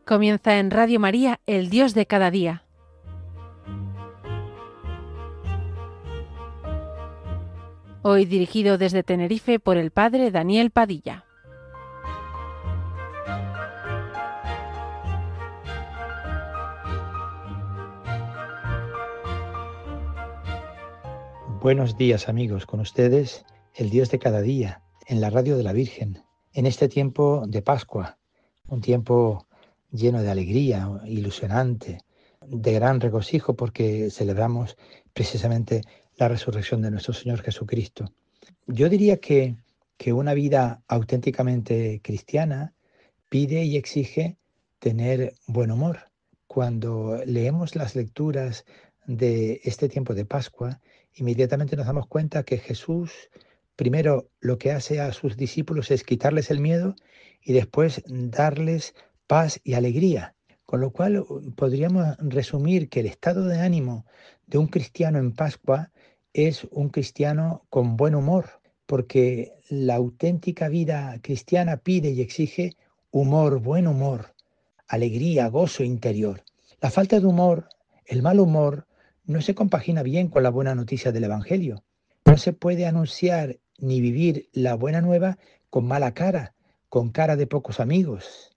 Comienza en Radio María, El Dios de cada día. Hoy dirigido desde Tenerife por el padre Daniel Padilla. Buenos días, amigos, con ustedes El Dios de cada día, en la radio de la Virgen, en este tiempo de Pascua, un tiempo lleno de alegría, ilusionante, de gran regocijo, porque celebramos precisamente la resurrección de nuestro Señor Jesucristo. Yo diría que una vida auténticamente cristiana pide y exige tener buen humor. Cuando leemos las lecturas de este tiempo de Pascua, inmediatamente nos damos cuenta que Jesús primero lo que hace a sus discípulos es quitarles el miedo y después darles paz y alegría. Con lo cual podríamos resumir que el estado de ánimo de un cristiano en Pascua es un cristiano con buen humor, porque la auténtica vida cristiana pide y exige humor, buen humor, alegría, gozo interior. La falta de humor, el mal humor, no se compagina bien con la buena noticia del Evangelio. No se puede anunciar ni vivir la buena nueva con mala cara, con cara de pocos amigos.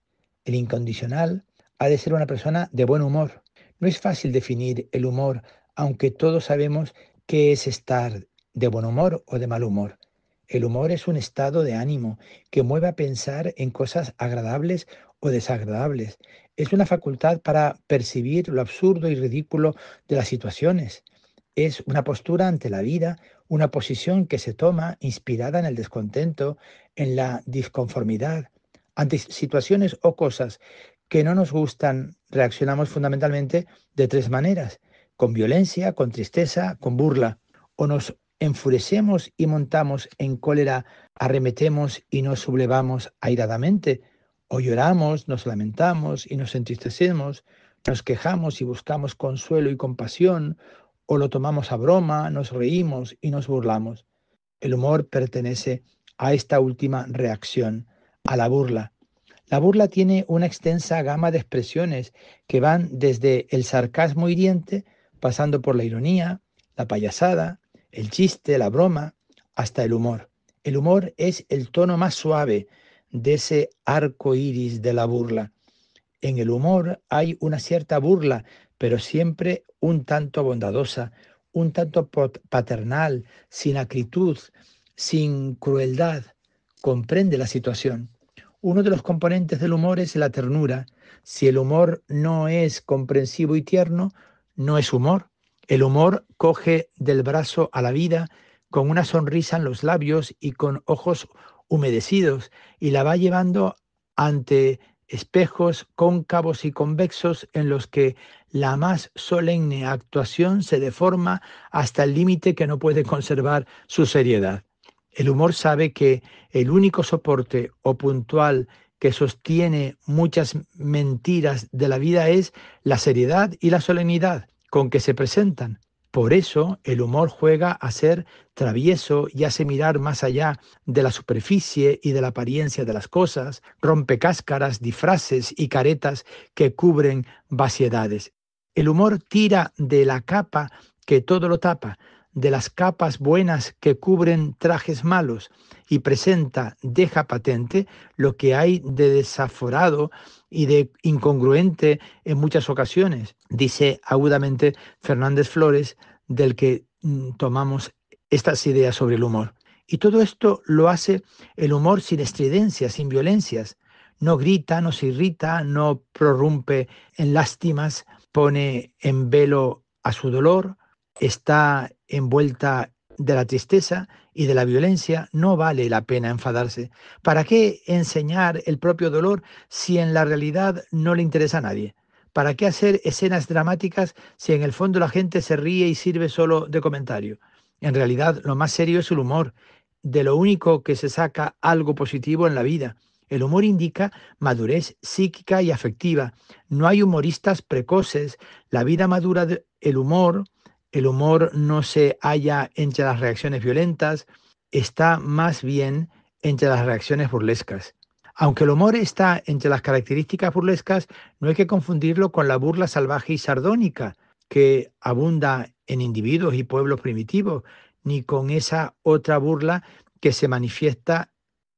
El incondicional ha de ser una persona de buen humor. No es fácil definir el humor, aunque todos sabemos qué es estar de buen humor o de mal humor. El humor es un estado de ánimo que mueve a pensar en cosas agradables o desagradables. Es una facultad para percibir lo absurdo y ridículo de las situaciones. Es una postura ante la vida, una posición que se toma inspirada en el descontento, en la disconformidad. Ante situaciones o cosas que no nos gustan, reaccionamos fundamentalmente de tres maneras: con violencia, con tristeza, con burla. O nos enfurecemos y montamos en cólera, arremetemos y nos sublevamos airadamente, o lloramos, nos lamentamos y nos entristecemos, nos quejamos y buscamos consuelo y compasión, o lo tomamos a broma, nos reímos y nos burlamos. El humor pertenece a esta última reacción, a la burla. La burla tiene una extensa gama de expresiones que van desde el sarcasmo hiriente, pasando por la ironía, la payasada, el chiste, la broma, hasta el humor. El humor es el tono más suave de ese arco iris de la burla. En el humor hay una cierta burla, pero siempre un tanto bondadosa, un tanto paternal, sin acritud, sin crueldad. Comprende la situación. Uno de los componentes del humor es la ternura. Si el humor no es comprensivo y tierno, no es humor. El humor coge del brazo a la vida con una sonrisa en los labios y con ojos humedecidos, y la va llevando ante espejos cóncavos y convexos en los que la más solemne actuación se deforma hasta el límite que no puede conservar su seriedad. El humor sabe que el único soporte o puntual que sostiene muchas mentiras de la vida es la seriedad y la solemnidad con que se presentan. Por eso el humor juega a ser travieso y hace mirar más allá de la superficie y de la apariencia de las cosas, rompe cáscaras, disfraces y caretas que cubren vaciedades. El humor tira de la capa que todo lo tapa, de las capas buenas que cubren trajes malos, y presenta, deja patente lo que hay de desaforado y de incongruente en muchas ocasiones, dice agudamente Fernández Flores, del que tomamos estas ideas sobre el humor. Y todo esto lo hace el humor sin estridencias, sin violencias. No grita, no se irrita, no prorrumpe en lástimas, pone en velo a su dolor, está envuelta de la tristeza y de la violencia. No vale la pena enfadarse. ¿Para qué enseñar el propio dolor si en la realidad no le interesa a nadie? ¿Para qué hacer escenas dramáticas si en el fondo la gente se ríe y sirve solo de comentario? En realidad, lo más serio es el humor, de lo único que se saca algo positivo en la vida. El humor indica madurez psíquica y afectiva. No hay humoristas precoces. La vida madura el humor no se halla entre las reacciones violentas, está más bien entre las reacciones burlescas. Aunque el humor está entre las características burlescas, no hay que confundirlo con la burla salvaje y sardónica que abunda en individuos y pueblos primitivos, ni con esa otra burla que se manifiesta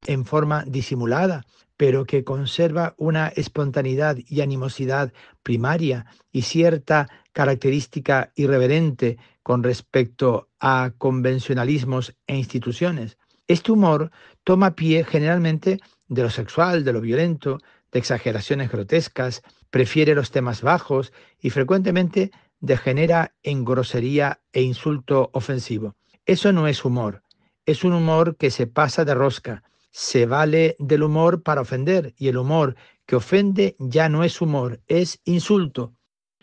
en forma disimulada, pero que conserva una espontaneidad y animosidad primaria y cierta característica irreverente con respecto a convencionalismos e instituciones. Este humor toma pie generalmente de lo sexual, de lo violento, de exageraciones grotescas, prefiere los temas bajos y frecuentemente degenera en grosería e insulto ofensivo. Eso no es humor, es un humor que se pasa de rosca, se vale del humor para ofender y el humor que ofende ya no es humor, es insulto.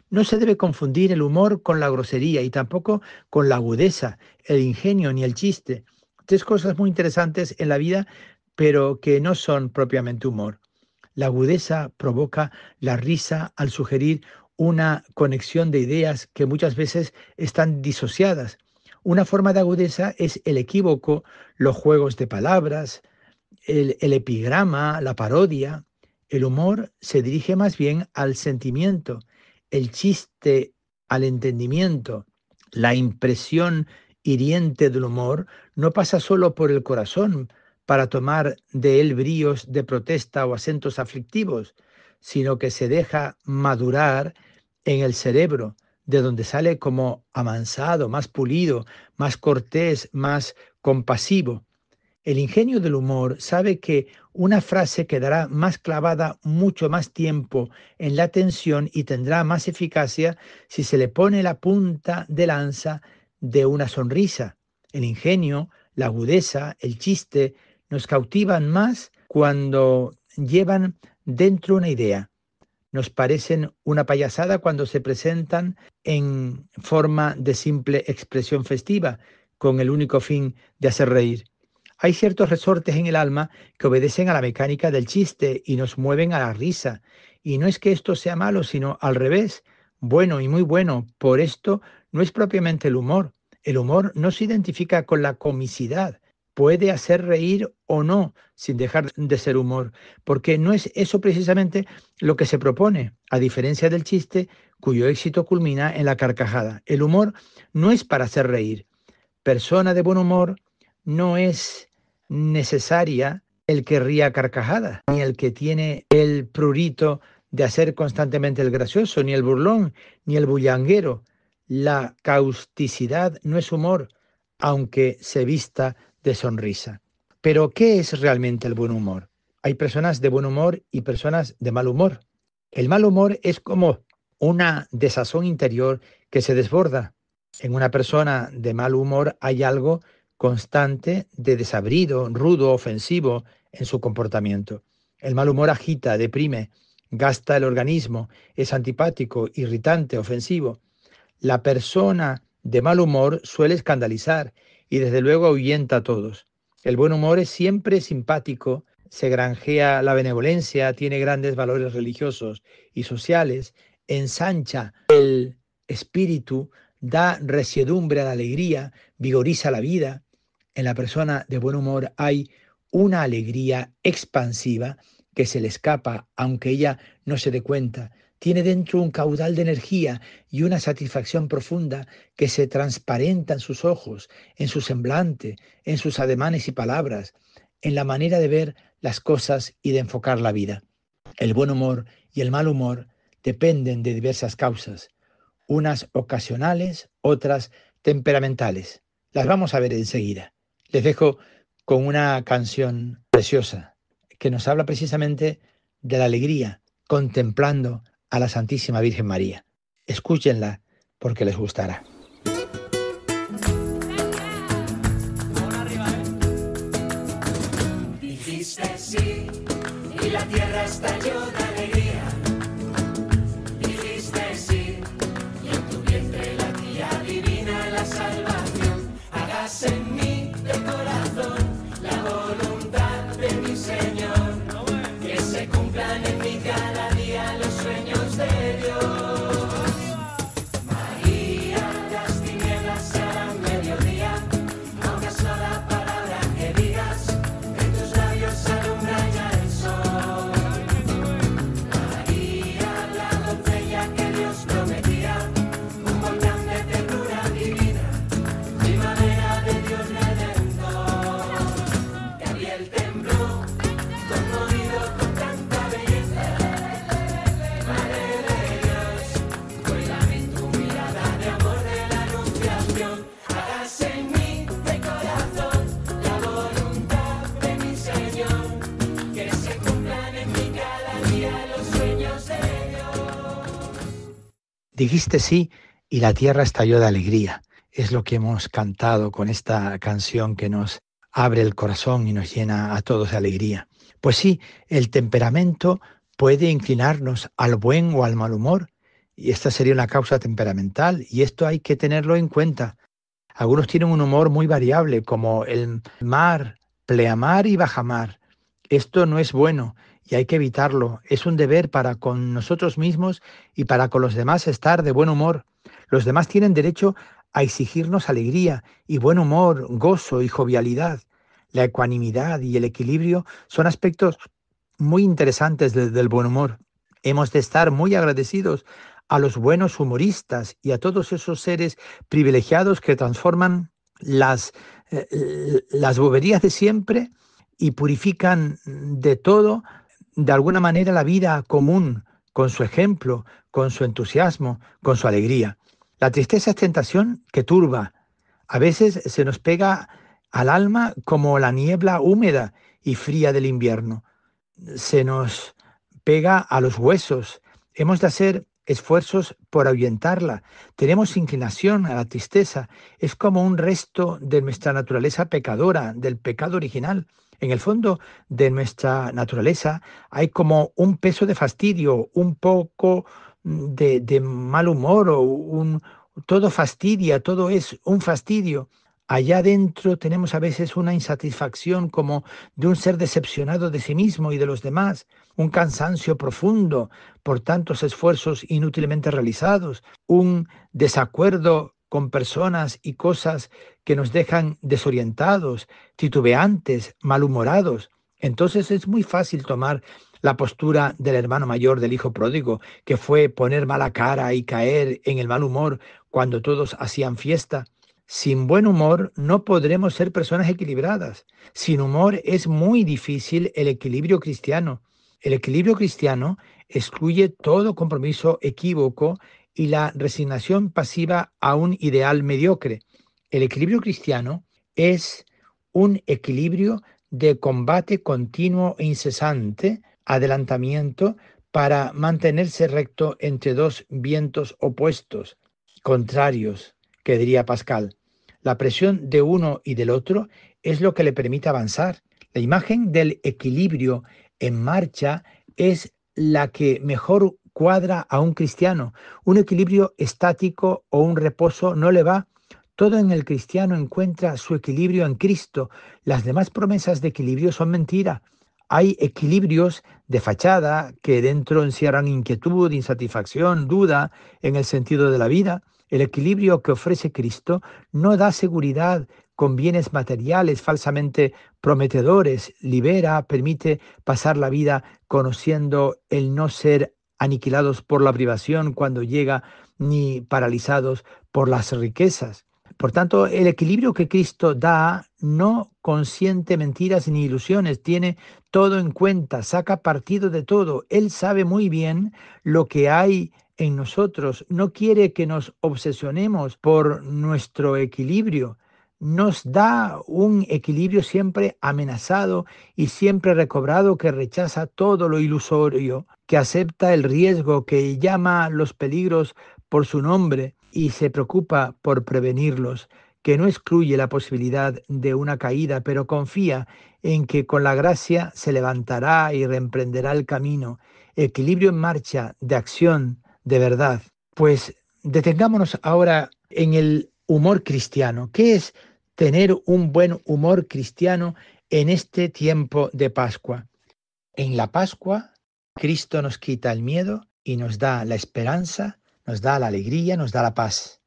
No se debe confundir el humor con la grosería y tampoco con la agudeza, el ingenio ni el chiste. Tres cosas muy interesantes en la vida, pero que no son propiamente humor. La agudeza provoca la risa al sugerir una conexión de ideas que muchas veces están disociadas. Una forma de agudeza es el equívoco, los juegos de palabras, el epigrama, la parodia. El humor se dirige más bien al sentimiento, el chiste al entendimiento. La impresión hiriente del humor no pasa solo por el corazón para tomar de él bríos de protesta o acentos aflictivos, sino que se deja madurar en el cerebro, de donde sale como amansado, más pulido, más cortés, más compasivo. El ingenio del humor sabe que una frase quedará más clavada mucho más tiempo en la atención y tendrá más eficacia si se le pone la punta de lanza de una sonrisa. El ingenio, la agudeza, el chiste nos cautivan más cuando llevan dentro una idea. Nos parecen una payasada cuando se presentan en forma de simple expresión festiva, con el único fin de hacer reír. Hay ciertos resortes en el alma que obedecen a la mecánica del chiste y nos mueven a la risa. Y no es que esto sea malo, sino al revés, bueno y muy bueno. Por esto no es propiamente el humor. El humor no se identifica con la comicidad. Puede hacer reír o no, sin dejar de ser humor, porque no es eso precisamente lo que se propone, a diferencia del chiste, cuyo éxito culmina en la carcajada. El humor no es para hacer reír. Persona de buen humor no es necesaria el que ría a carcajadas, ni el que tiene el prurito de hacer constantemente el gracioso, ni el burlón, ni el bullanguero. La causticidad no es humor, aunque se vista de sonrisa. Pero, ¿qué es realmente el buen humor? Hay personas de buen humor y personas de mal humor. El mal humor es como una desazón interior que se desborda. En una persona de mal humor hay algo constante de desabrido, rudo, ofensivo en su comportamiento. El mal humor agita, deprime, gasta el organismo, es antipático, irritante, ofensivo. La persona de mal humor suele escandalizar y desde luego ahuyenta a todos. El buen humor es siempre simpático, se granjea la benevolencia, tiene grandes valores religiosos y sociales, ensancha el espíritu, da resiedumbre a la alegría, vigoriza la vida. En la persona de buen humor hay una alegría expansiva que se le escapa, aunque ella no se dé cuenta. Tiene dentro un caudal de energía y una satisfacción profunda que se transparenta en sus ojos, en su semblante, en sus ademanes y palabras, en la manera de ver las cosas y de enfocar la vida. El buen humor y el mal humor dependen de diversas causas, unas ocasionales, otras temperamentales. Las vamos a ver enseguida. Les dejo con una canción preciosa que nos habla precisamente de la alegría, contemplando a la Santísima Virgen María. Escúchenla porque les gustará. Dijiste sí y la tierra estalló de alegría. Dijiste sí y en tu vientre latía divina la salvación. Hágase en mí de corazón la voluntad de mi Señor. Que se cumplan en mí cada día los sueños de Dios. María, las tinieblas serán mediodía. No una sola palabra que digas. En tus labios alumbra ya el sol. tembló, conmovido con tanta belleza. Madre de Dios, hoy lamento tu mirada de amor de la anunciación. Hágase en mí de corazón la voluntad de mi Señor, que se cumplan en mí cada día los sueños de Dios. Dijiste sí y la tierra estalló de alegría. Es lo que hemos cantado con esta canción que nos abre el corazón y nos llena a todos de alegría. Pues sí, el temperamento puede inclinarnos al buen o al mal humor, y esta sería una causa temperamental, y esto hay que tenerlo en cuenta. Algunos tienen un humor muy variable, como el mar, pleamar y bajamar. Esto no es bueno y hay que evitarlo. Es un deber para con nosotros mismos y para con los demás estar de buen humor. Los demás tienen derecho a exigirnos alegría y buen humor, gozo y jovialidad. La ecuanimidad y el equilibrio son aspectos muy interesantes del buen humor. Hemos de estar muy agradecidos a los buenos humoristas y a todos esos seres privilegiados que transforman las boberías de siempre y purifican de todo, de alguna manera, la vida común, con su ejemplo, con su entusiasmo, con su alegría. La tristeza es tentación que turba. A veces se nos pega al alma como la niebla húmeda y fría del invierno. Se nos pega a los huesos. Hemos de hacer esfuerzos por ahuyentarla. Tenemos inclinación a la tristeza. Es como un resto de nuestra naturaleza pecadora, del pecado original. En el fondo de nuestra naturaleza hay como un peso de fastidio, un poco de mal humor, todo fastidia, todo es un fastidio. Allá adentro tenemos a veces una insatisfacción como de un ser decepcionado de sí mismo y de los demás, un cansancio profundo por tantos esfuerzos inútilmente realizados, un desacuerdo con personas y cosas que nos dejan desorientados, titubeantes, malhumorados. Entonces es muy fácil tomar la postura del hermano mayor del hijo pródigo, que fue poner mala cara y caer en el mal humor cuando todos hacían fiesta. Sin buen humor no podremos ser personas equilibradas. Sin humor es muy difícil el equilibrio cristiano. El equilibrio cristiano excluye todo compromiso equívoco y la resignación pasiva a un ideal mediocre. El equilibrio cristiano es un equilibrio de combate continuo e incesante, adelantamiento para mantenerse recto entre dos vientos opuestos, contrarios, que diría Pascal. La presión de uno y del otro es lo que le permite avanzar. La imagen del equilibrio en marcha es la que mejor cuadra a un cristiano. Un equilibrio estático o un reposo no le va. Todo en el cristiano encuentra su equilibrio en Cristo. Las demás promesas de equilibrio son mentira. Hay equilibrios de fachada que dentro encierran inquietud, insatisfacción, duda en el sentido de la vida. El equilibrio que ofrece Cristo no da seguridad con bienes materiales falsamente prometedores, libera, permite pasar la vida conociendo el no ser aniquilados por la privación cuando llega, ni paralizados por las riquezas. Por tanto, el equilibrio que Cristo da no consiente mentiras ni ilusiones, tiene todo en cuenta, saca partido de todo. Él sabe muy bien lo que hay en nosotros, no quiere que nos obsesionemos por nuestro equilibrio. Nos da un equilibrio siempre amenazado y siempre recobrado, que rechaza todo lo ilusorio, que acepta el riesgo, que llama los peligros por su nombre y se preocupa por prevenirlos, que no excluye la posibilidad de una caída, pero confía en que con la gracia se levantará y reemprenderá el camino. Equilibrio en marcha, de acción, de verdad. Pues detengámonos ahora en el humor cristiano. ¿Qué es tener un buen humor cristiano en este tiempo de Pascua? En la Pascua, Cristo nos quita el miedo y nos da la esperanza, nos da la alegría, nos da la paz.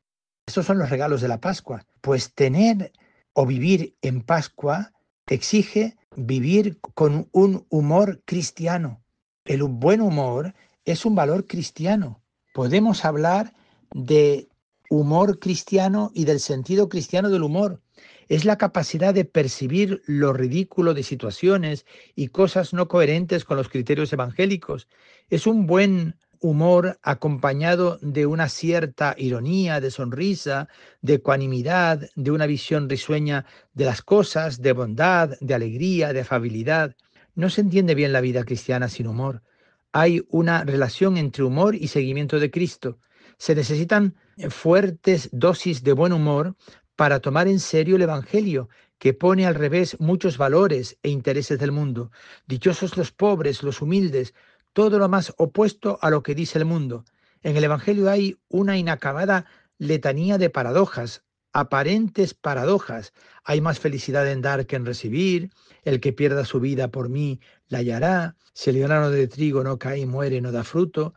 Estos son los regalos de la Pascua. Pues tener o vivir en Pascua exige vivir con un humor cristiano. El buen humor es un valor cristiano. Podemos hablar de humor cristiano y del sentido cristiano del humor. Es la capacidad de percibir lo ridículo de situaciones y cosas no coherentes con los criterios evangélicos. Es un buen humor acompañado de una cierta ironía, de sonrisa, de ecuanimidad, de una visión risueña de las cosas, de bondad, de alegría, de afabilidad. No se entiende bien la vida cristiana sin humor. Hay una relación entre humor y seguimiento de Cristo. Se necesitan fuertes dosis de buen humor para tomar en serio el Evangelio, que pone al revés muchos valores e intereses del mundo. Dichosos los pobres, los humildes, todo lo más opuesto a lo que dice el mundo. En el Evangelio hay una inacabada letanía de paradojas, aparentes paradojas. Hay más felicidad en dar que en recibir. El que pierda su vida por mí la hallará. Si el grano de trigo no cae y muere, no da fruto.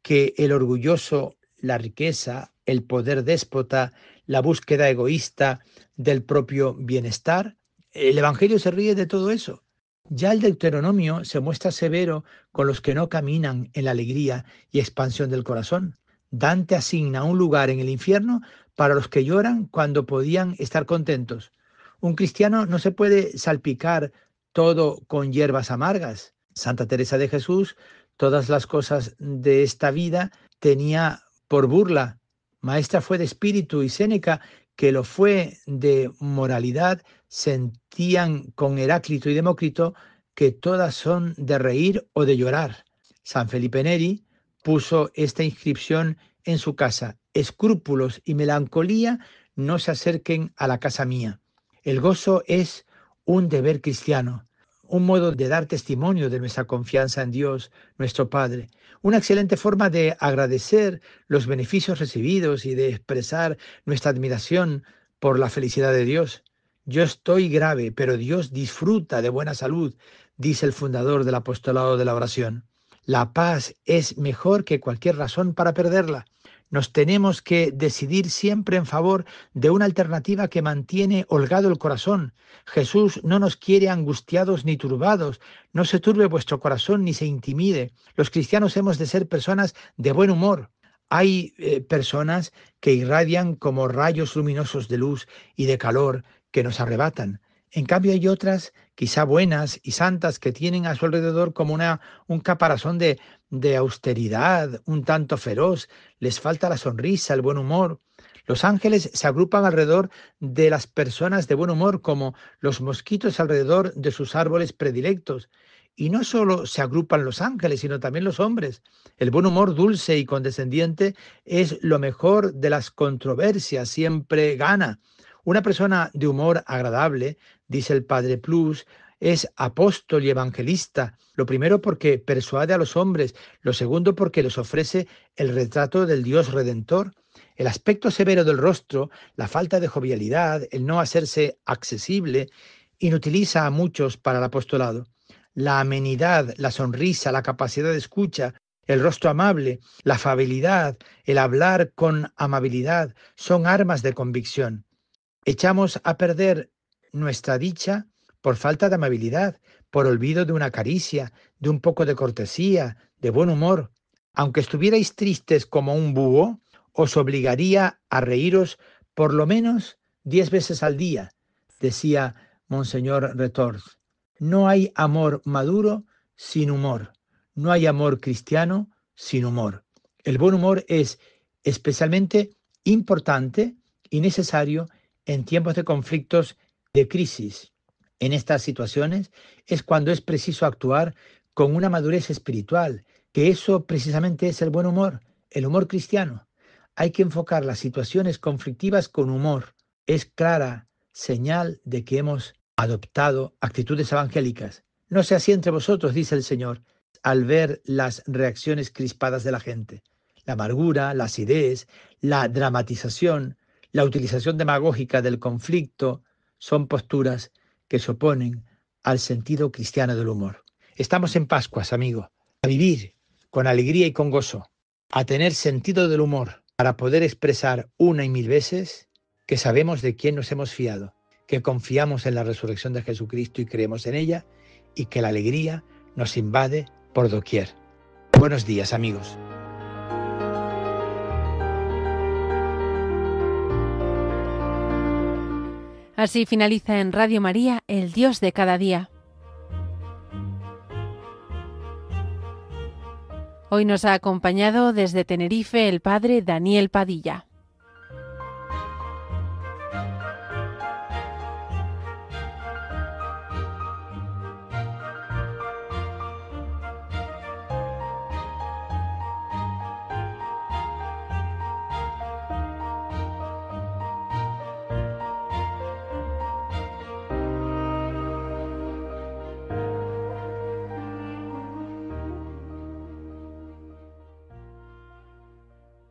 Que el orgulloso, la riqueza, el poder déspota, la búsqueda egoísta del propio bienestar. El Evangelio se ríe de todo eso. Ya el Deuteronomio se muestra severo con los que no caminan en la alegría y expansión del corazón. Dante asigna un lugar en el infierno para los que lloran cuando podían estar contentos. Un cristiano no se puede salpicar todo con hierbas amargas. Santa Teresa de Jesús, todas las cosas de esta vida tenía por burla. Maestra fue de espíritu, y Séneca, que lo fue de moralidad, sentían con Heráclito y Demócrito que todas son de reír o de llorar. San Felipe Neri puso esta inscripción en su casa: escrúpulos y melancolía no se acerquen a la casa mía. El gozo es un deber cristiano, un modo de dar testimonio de nuestra confianza en Dios, nuestro Padre, una excelente forma de agradecer los beneficios recibidos y de expresar nuestra admiración por la felicidad de Dios. Yo estoy grave, pero Dios disfruta de buena salud, dice el fundador del apostolado de la oración. La paz es mejor que cualquier razón para perderla. Nos tenemos que decidir siempre en favor de una alternativa que mantiene holgado el corazón. Jesús no nos quiere angustiados ni turbados. No se turbe vuestro corazón ni se intimide. Los cristianos hemos de ser personas de buen humor. Hay personas que irradian como rayos luminosos de luz y de calor que nos arrebatan. En cambio hay otras, quizá buenas y santas, que tienen a su alrededor como un caparazón de austeridad, un tanto feroz. Les falta la sonrisa, el buen humor. Los ángeles se agrupan alrededor de las personas de buen humor como los mosquitos alrededor de sus árboles predilectos. Y no solo se agrupan los ángeles, sino también los hombres. El buen humor dulce y condescendiente es lo mejor de las controversias, siempre gana. Una persona de humor agradable, dice el Padre Plus, es apóstol y evangelista. Lo primero porque persuade a los hombres, lo segundo porque les ofrece el retrato del Dios Redentor. El aspecto severo del rostro, la falta de jovialidad, el no hacerse accesible, inutiliza a muchos para el apostolado. La amenidad, la sonrisa, la capacidad de escucha, el rostro amable, la afabilidad, el hablar con amabilidad son armas de convicción. Echamos a perder nuestra dicha por falta de amabilidad, por olvido de una caricia, de un poco de cortesía, de buen humor. Aunque estuvierais tristes como un búho, os obligaría a reíros por lo menos 10 veces al día, decía Monseñor Retors. No hay amor maduro sin humor. No hay amor cristiano sin humor. El buen humor es especialmente importante y necesario en tiempos de conflictos, de crisis. En estas situaciones es cuando es preciso actuar con una madurez espiritual, que eso precisamente es el buen humor, el humor cristiano. Hay que enfocar las situaciones conflictivas con humor. Es clara señal de que hemos adoptado actitudes evangélicas. No sea así entre vosotros, dice el Señor, al ver las reacciones crispadas de la gente. La amargura, la acidez, la dramatización, la utilización demagógica del conflicto son posturas que se oponen al sentido cristiano del humor. Estamos en Pascuas, amigo, a vivir con alegría y con gozo, a tener sentido del humor para poder expresar una y mil veces que sabemos de quién nos hemos fiado, que confiamos en la resurrección de Jesucristo y creemos en ella, y que la alegría nos invade por doquier. Buenos días, amigos. Así finaliza en Radio María, El Dios de cada día. Hoy nos ha acompañado desde Tenerife el padre Daniel Padilla.